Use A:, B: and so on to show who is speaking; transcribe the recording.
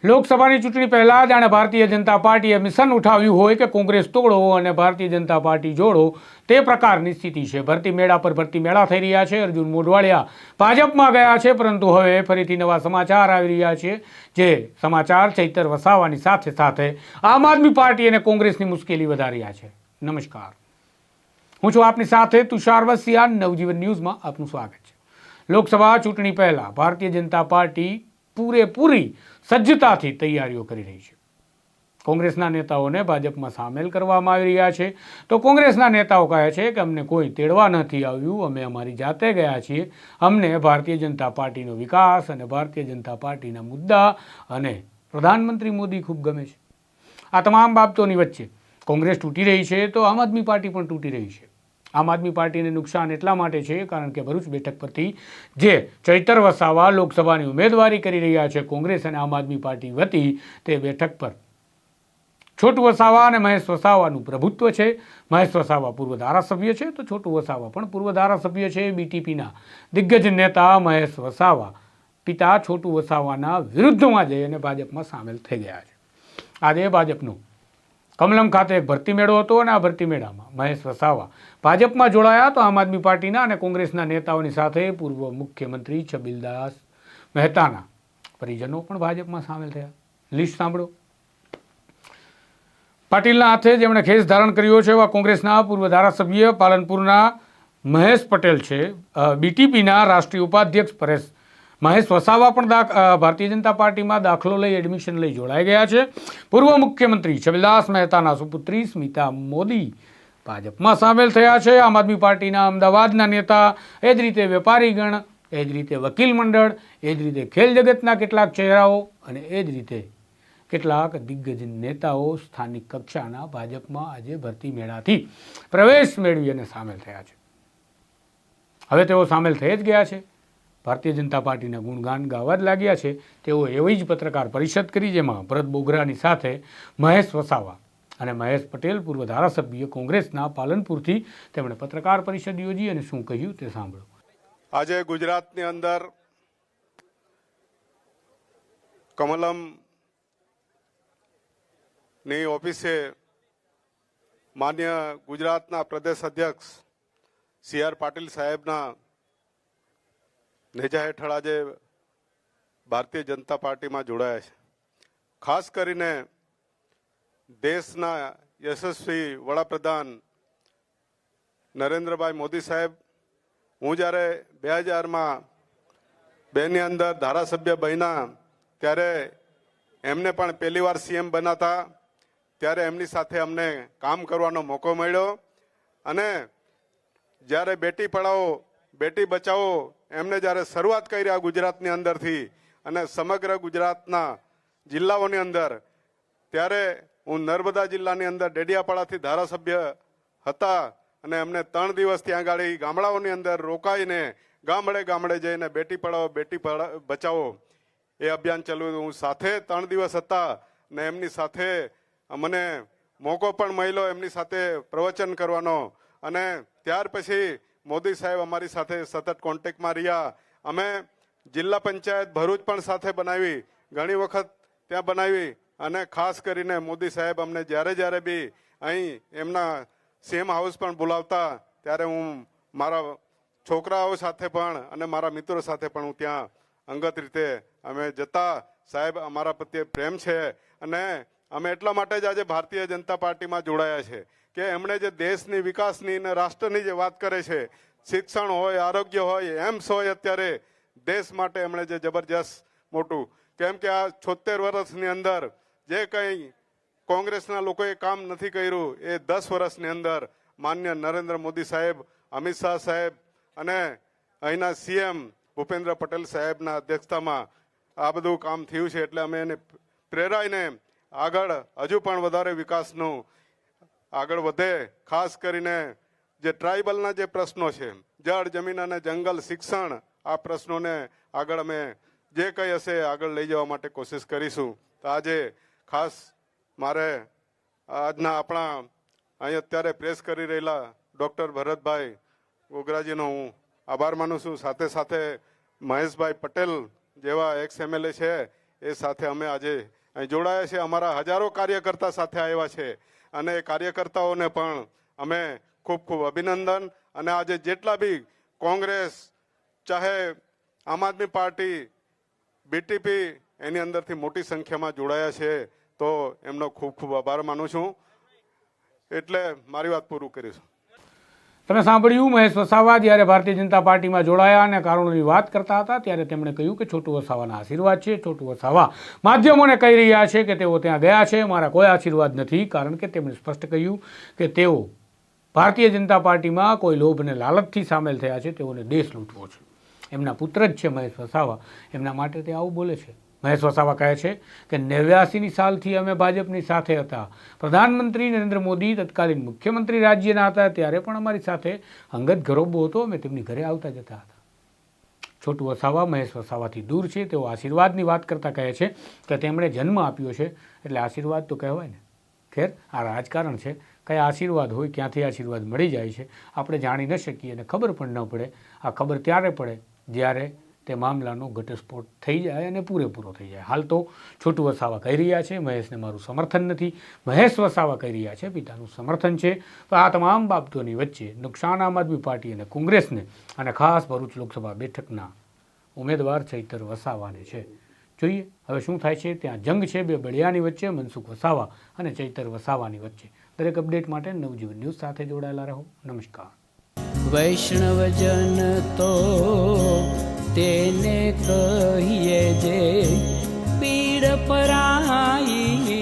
A: લોકસભાની ચૂંટણી પહેલા જાણે ભારતીય જનતા પાર્ટીએ મિશન ઉઠાવ્યું હોય કે કોંગ્રેસ તોડો અને ભારતીય જનતા પાર્ટી જોડો તે પ્રકારની સ્થિતિ છે. ભરતી મેળા પર ભરતી મેળા થઈ રહ્યા છે. અર્જુન મોઢવાડિયા ભાજપમાં ગયા છે, પરંતુ હવે ફરીથી નવા સમાચાર આવી રહ્યા છે. જે સમાચાર ચૈતર વસાવાની સાથે સાથે આમ આદમી પાર્ટી અને કોંગ્રેસની મુશ્કેલી વધારી રહ્યા છે. નમસ્કાર, હું છું આપની સાથે તુષાર વસિયા. નવજીવન ન્યૂઝમાં આપનું સ્વાગત છે. લોકસભા ચૂંટણી પહેલા ભારતીય જનતા પાર્ટી પૂરેપૂરી સજ્જતાથી તૈયારીઓ કરી રહી છે. કોંગ્રેસના નેતાઓને ભાજપમાં સામેલ કરવામાં આવી રહ્યા છે. તો કોંગ્રેસના નેતાઓ કહે છે કે અમને કોઈ તેડવા નથી આવ્યું, અમે અમારી જાતે ગયા છીએ. અમને ભારતીય જનતા પાર્ટીનો વિકાસ અને ભારતીય જનતા પાર્ટીના મુદ્દા અને પ્રધાનમંત્રી મોદી ખૂબ ગમે છે. આ તમામ બાબતોની વચ્ચે કોંગ્રેસ તૂટી રહી છે, તો આમ આદમી પાર્ટી પણ તૂટી રહી છે. આમ આદમી પાર્ટીને નુકસાન એટલા માટે છે કારણ કે ભરૂચ બેઠક પરથી જે ચૈતર વસાવા લોકસભાની ઉમેદવારી કરી રહ્યા છે કોંગ્રેસ અને આમ આદમી પાર્ટી વતી, તે બેઠક પર છોટુ વસાવા અને મહેશ વસાવાનું પ્રભુત્વ છે. મહેશ વસાવા પૂર્વ ધારાસભ્ય છે, તો છોટુ વસાવા પણ પૂર્વ ધારાસભ્ય છે. બીટીપીના દિગ્ગજ નેતા મહેશ વસાવા પિતા છોટુ વસાવાના વિરુદ્ધમાં જઈ અને ભાજપમાં સામેલ થઈ ગયા છે. આજે ભાજપનું કમલમ ખાતે એક ભરતી મેળો હતો અને આ ભરતી મેળામાં મહેશ વસાવા ભાજપમાં જોડાયા. તો આમ આદમી પાર્ટીના અને કોંગ્રેસના નેતાઓની સાથે પૂર્વ મુખ્યમંત્રી છબીલદાસ મહેતાના પરિજનો પણ ભાજપમાં સામેલ થયા. લિસ્ટ સાંભળો. પાટીલના હાથે જેમણે ખેસ ધારણ કર્યો છે એવા કોંગ્રેસના પૂર્વ ધારાસભ્ય પાલનપુરના મહેશ પટેલ છે. બીટીપીના રાષ્ટ્રીય ઉપાધ્યક્ષ પરેશ મહેશ વસાવા પણ ભારતીય જનતા પાર્ટીમાં દાખલો લઈ એડમિશન લઈ જોડાઈ ગયા છે. પૂર્વ મુખ્યમંત્રી છબીલદાસ મહેતાના સુપુત્રી સ્મિતા મોદી ભાજપમાં સામેલ થયા છે. આમ આદમી પાર્ટીના અમદાવાદના નેતા, એ જ રીતે વેપારીગણ, એ જ રીતે વકીલ મંડળ, એ જ રીતે ખેલ જગતના કેટલાક ચહેરાઓ અને એ જ રીતે કેટલાક દિગ્ગજ નેતાઓ સ્થાનિક કક્ષાના ભાજપમાં આજે ભરતી મેળાથી પ્રવેશ મેળવી અને સામેલ થયા છે. હવે તેઓ સામેલ થઈ જ ગયા છે. ભારતીય જનતા પાર્ટીના ગુણગાન ગાવા જ લાગ્યા છે. તેઓ એવી જ પત્રકાર પરિષદ કરી, જેમાં ભરત બોગરાની સાથે મહેશ વસાવા અને મહેશ પટેલ પૂર્વ ધારાસભ્ય કોંગ્રેસના પાલનપુરથી તેમણે પત્રકાર પરિષદ યોજી અને શું કહ્યું તે સાંભળો.
B: આજે ગુજરાતની અંદર કમલમ ની ઓફિસે માન્ય ગુજરાતના પ્રદેશ અધ્યક્ષ સી.આર. પાટીલ સાહેબના નેજા હેઠળ આજે ભારતીય જનતા પાર્ટીમાં જોડાયા છે. ખાસ કરીને દેશના યશસ્વી વડાપ્રધાન નરેન્દ્રભાઈ મોદી સાહેબ, હું જ્યારે 2002 ની અંદર ધારાસભ્ય બન્યા ત્યારે એમને પણ પહેલી વાર સીએમ બન્યા, ત્યારે એમની સાથે અમને કામ કરવાનો મોકો મળ્યો. અને જ્યારે બેટી પઢાઓ બેટી બચાવો એમને જ્યારે શરૂઆત કરી આ ગુજરાતની અંદરથી અને સમગ્ર ગુજરાતના જિલ્લાઓની અંદર, ત્યારે હું નર્મદા જિલ્લાની અંદર ડેડિયાપાડાથી ધારાસભ્ય હતા અને એમને 3 દિવસ ત્યાં ગાડી ગામડાઓની અંદર રોકાઈને ગામડે ગામડે જઈને બેટી પઢાઓ બેટી બચાવો એ અભિયાન ચલાવ્યું. હું સાથે 3 દિવસ હતા ને એમની સાથે મને મોકો પણ મળ્યો એમની સાથે પ્રવચન કરવાનો. અને ત્યાર પછી મોદી સાહેબ અમારી સાથે સતત કોન્ટેક્ટમાં રહ્યા. અમે જિલ્લા પંચાયત ભરૂચ પણ સાથે બનાવી, ઘણી વખત ત્યાં બનાવી. અને ખાસ કરીને મોદી સાહેબ અમને જ્યારે બી અહીં એમના સીએમ હાઉસ પણ બોલાવતા, ત્યારે હું મારા છોકરાઓ સાથે પણ અને મારા મિત્રો સાથે પણ હું ત્યાં અંગત રીતે અમે જતા. સાહેબ અમારા પ્રત્યે પ્રેમ છે અને અમે એટલા માટે જ આજે ભારતીય જનતા પાર્ટીમાં જોડાયા છે કે એમણે જે દેશની વિકાસની અને રાષ્ટ્રની જે વાત કરે છે, શિક્ષણ હોય, આરોગ્ય હોય, એમ્સ હોય, અત્યારે દેશ માટે એમણે જે જબરજસ્ત મોટું, કેમ કે આ 76 વર્ષની અંદર જે કંઈ કોંગ્રેસના લોકોએ કામ નથી કર્યું એ 10 વર્ષની અંદર માન્ય નરેન્દ્ર મોદી સાહેબ, અમિત શાહ સાહેબ અને અહીંના સીએમ ભૂપેન્દ્ર પટેલ સાહેબના અધ્યક્ષતામાં આ બધું કામ થયું છે. એટલે અમે એને પ્રેરાઈને આગળ હજુ પણ વધારે વિકાસનું આગળ વધે. ખાસ કરીને જે ટ્રાઇબલના જે પ્રશ્નો છે, જળ, જમીન અને જંગલ, શિક્ષણ, આ પ્રશ્નોને આગળ અમે જે કંઈ હશે આગળ લઈ જવા માટે કોશિશ કરીશું. તો આજે ખાસ મારે આજના આપણા અહીં અત્યારે પ્રેસ કરી રહેલા ડૉક્ટર ભરતભાઈ બોગરાજીનો હું આભાર માનું છું. સાથે સાથે મહેશભાઈ પટેલ જેવા એક્સ એમએલએ છે એ સાથે અમે આજે અહીં જોડાયા છે. અમારા હજારો કાર્યકર્તા સાથે આવ્યા છે અને એ કાર્યકર્તાઓને પણ અમે ખૂબ ખૂબ અભિનંદન. અને આજે જેટલા બી કોંગ્રેસ, ચાહે આમ આદમી પાર્ટી, બીટીપી એની અંદરથી મોટી સંખ્યામાં જોડાયા છે, તો એમનો ખૂબ ખૂબ આભાર માનું છું. એટલે મારી વાત પૂરું કરીશું.
A: તમે સાંભળ્યું, મહેશ વસાવા જ્યારે ભારતીય જનતા પાર્ટીમાં જોડાયા અને કારણોની વાત કરતા હતા ત્યારે તેમણે કહ્યું કે છોટુ વસાવાના આશીર્વાદ છે. છોટુ વસાવા માધ્યમોને કહી રહ્યા છે કે તેઓ ત્યાં ગયા છે, મારા કોઈ આશીર્વાદ નથી, કારણ કે તેમણે સ્પષ્ટ કહ્યું કે તેઓ ભારતીય જનતા પાર્ટીમાં કોઈ લોભ અને લાલચથી સામેલ થયા છે, તેઓને દેશ લૂંટવો છે. એમના પુત્ર જ છે મહેશ વસાવા, એમના માટે તે આવું બોલે છે. મહેશ વસાવા કહે છે કે 89ની સાલથી અમે ભાજપની સાથે હતા. પ્રધાનમંત્રી નરેન્દ્ર મોદી તત્કાલીન મુખ્યમંત્રી રાજ્યના હતા ત્યારે પણ અમારી સાથે અંગત ઘરોબો હતો, અમે તેમની ઘરે આવતા જતા હતા. છોટુ વસાવા મહેશ વસાવાથી દૂર છે. તેઓ આશીર્વાદની વાત કરતા કહે છે કે તેમણે જન્મ આપ્યો છે એટલે આશીર્વાદ તો કહેવાય ને. ખેર, આ રાજકારણ છે, કયા આશીર્વાદ હોય, ક્યાંથી આશીર્વાદ મળી જાય છે આપણે જાણી ન શકીએ અને ખબર પણ ન પડે. આ ખબર ત્યારે પડે જ્યારે તે મામલાનો ઘટસ્ફોટ થઈ જાય અને પૂરેપૂરો થઈ જાય. હાલ તો છોટુ વસાવા કહી રહ્યા છે મહેશને મારું સમર્થન નથી, મહેશ વસાવા કહી રહ્યા છે પિતાનું સમર્થન છે. તો આ તમામ બાબતોની વચ્ચે નુકસાન આમ આદમી પાર્ટી અને કોંગ્રેસને અને ખાસ ભરૂચ લોકસભા બેઠકના ઉમેદવાર ચૈતર વસાવાને છે. જોઈએ હવે શું થાય છે. ત્યાં જંગ છે બે બળિયાની વચ્ચે, મનસુખ વસાવા અને ચૈતર વસાવાની વચ્ચે. દરેક અપડેટ માટે નવજીવન ન્યૂઝ સાથે જોડાયેલા રહો. નમસ્કાર.
C: વૈષ્ણવજન તો તેને કહીએ જે પીડ પરાઈ